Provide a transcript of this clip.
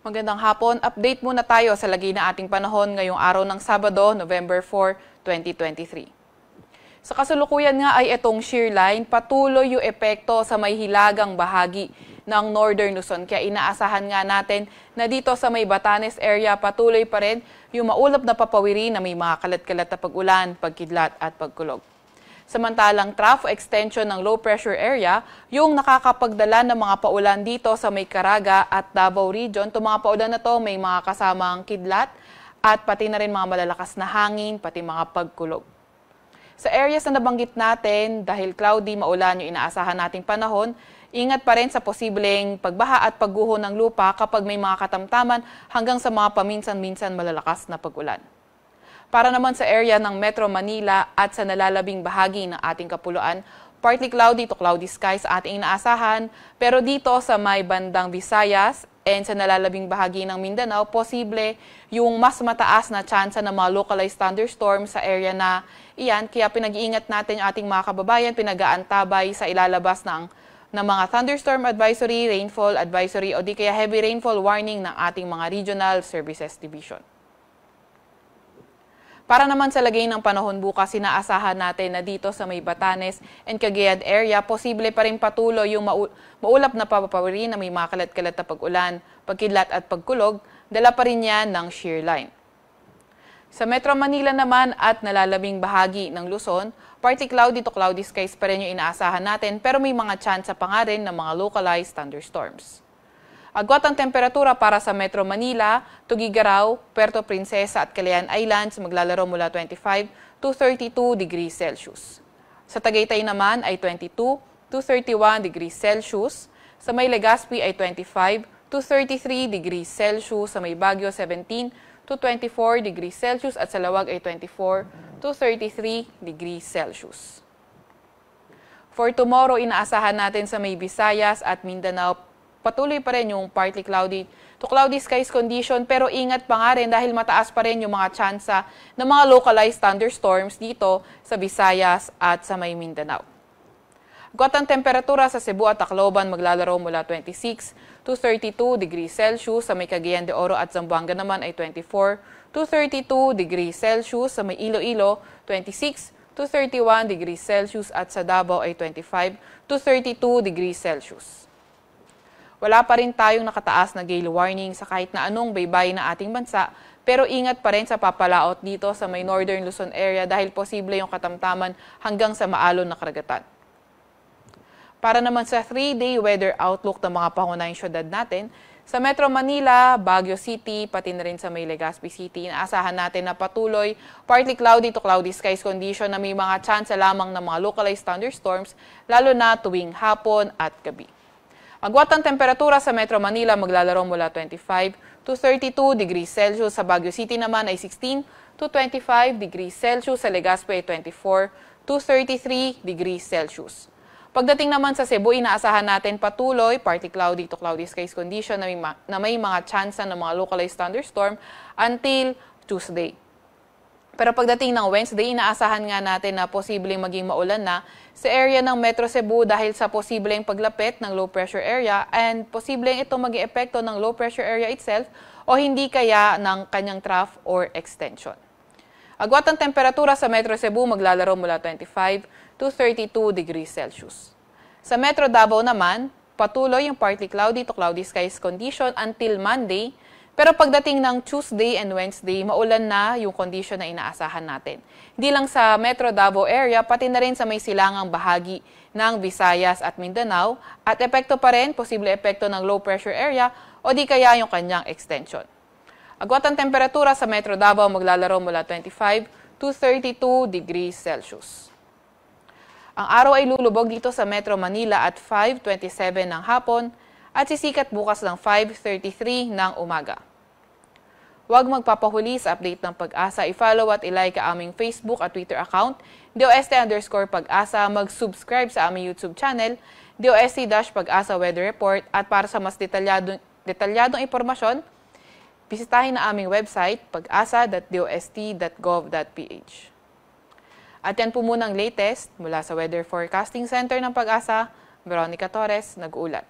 Magandang hapon. Update muna tayo sa lagay na ating panahon ngayong araw ng Sabado, November 4, 2023. Sa kasalukuyan nga ay itong shear line, patuloy yung epekto sa may hilagang bahagi ng Northern Luzon. Kaya inaasahan nga natin na dito sa may Batanes area patuloy pa rin yung maulap na papawiri na may mga kalat-kalat na pag-ulan, pagkidlat at pagkulog. Samantalang trough extension ng low pressure area, yung nakakapagdala ng mga paulan dito sa may Caraga at Davao region. Itong mga paulan na to may mga kasamang kidlat at pati na rin mga malalakas na hangin, pati mga pagkulog. Sa areas na nabanggit natin, dahil cloudy, maulan yung inaasahan nating panahon, ingat pa rin sa posibleng pagbaha at pagguho ng lupa kapag may mga katamtaman hanggang sa mga paminsan-minsan malalakas na pag-ulan. Para naman sa area ng Metro Manila at sa nalalabing bahagi ng ating kapuluan, partly cloudy to cloudy skies ating inaasahan, pero dito sa may bandang Visayas and sa nalalabing bahagi ng Mindanao, posible yung mas mataas na tsansa ng mga localized thunderstorms sa area na iyan. Kaya pinag-iingat natin yung ating mga kababayan, pinag-aantabay sa ilalabas ng mga thunderstorm advisory, rainfall advisory o di kaya heavy rainfall warning ng ating mga regional services division. Para naman sa lagay ng panahon bukas, inaasahan natin na dito sa may Batanes and Cagayan area, posible pa rin patuloy yung maulap na papawiri na may mga kalat-kalat na pag-ulan, pagkidlat at pagkulog, dala pa rin yan ng shear line. Sa Metro Manila naman at nalalabing bahagi ng Luzon, partly cloudy to cloudy skies pa rin yung inaasahan natin, pero may mga tsansa pa nga rin ng mga localized thunderstorms. Agwat ang temperatura para sa Metro Manila, Tuguegarao, Puerto Princesa at Calayan Islands maglalaro mula 25 to 32 degrees Celsius. Sa Tagaytay naman ay 22 to 31 degrees Celsius. Sa may Legazpi ay 25 to 33 degrees Celsius. Sa may Baguio 17 to 24 degrees Celsius at sa Lawag ay 24 to 33 degrees Celsius. For tomorrow, inaasahan natin sa may Visayas at Mindanao patuloy pa rin yung partly cloudy to cloudy skies condition, pero ingat pa nga rin dahil mataas pa rin yung mga tsansa ng mga localized thunderstorms dito sa Visayas at sa may Mindanao. Agwat ang temperatura sa Cebu at Tacloban maglalaro mula 26 to 32 degrees Celsius. Sa may Cagayan de Oro at Zamboanga naman ay 24 to 32 degrees Celsius. Sa may Iloilo, 26 to 31 degrees Celsius at sa Davao ay 25 to 32 degrees Celsius. Wala pa rin tayong nakataas na gale warning sa kahit na anong baybay na ating bansa, pero ingat pa rin sa papalaot dito sa may Northern Luzon area dahil posible yung katamtaman hanggang sa maalon na karagatan. Para naman sa 3-day weather outlook ng mga pangunahing syudad natin, sa Metro Manila, Baguio City, pati na rin sa may Legazpi City, inaasahan natin na patuloy partly cloudy to cloudy skies condition na may mga tsansa lamang ng mga localized thunderstorms, lalo na tuwing hapon at gabi. Agwat ang temperatura sa Metro Manila maglalaro mula 25 to 32 degrees Celsius. Sa Baguio City naman ay 16 to 25 degrees Celsius. Sa Legazpi ay 24 to 33 degrees Celsius. Pagdating naman sa Cebu, inaasahan natin patuloy partly cloudy to cloudy skies condition na may mga tsansa ng mga localized thunderstorm until Tuesday. Pero pagdating ng Wednesday, inaasahan nga natin na posibleng maging maulan na sa area ng Metro Cebu dahil sa posibleng paglapit ng low pressure area and posibleng ito maging epekto ng low pressure area itself o hindi kaya ng kanyang trough or extension. Agwat ang temperatura sa Metro Cebu maglalaro mula 25 to 32 degrees Celsius. Sa Metro Davao naman, patuloy yung partly cloudy to cloudy skies condition until Monday. Pero pagdating ng Tuesday and Wednesday, maulan na yung condition na inaasahan natin. Hindi lang sa Metro Davao area, pati na rin sa may silangang bahagi ng Visayas at Mindanao. At epekto pa rin, posible epekto ng low pressure area o di kaya yung kanyang extension. Agwat ang temperatura sa Metro Davao maglalaro mula 25 to 32 degrees Celsius. Ang araw ay lulubog dito sa Metro Manila at 5:27 ng hapon at sisikat bukas ng 5:33 ng umaga. Huwag magpapahuli sa update ng Pag-asa. I-follow at i-like ang aming Facebook at Twitter account, DOST_Pag-asa. Mag-subscribe sa aming YouTube channel, DOST-Pag-asa Weather Report. At para sa mas detalyadong impormasyon, bisitahin na aming website, pag-asa.dost.gov.ph. At yan po muna ang latest mula sa Weather Forecasting Center ng Pag-asa. Veronica Torres, nag-uulat.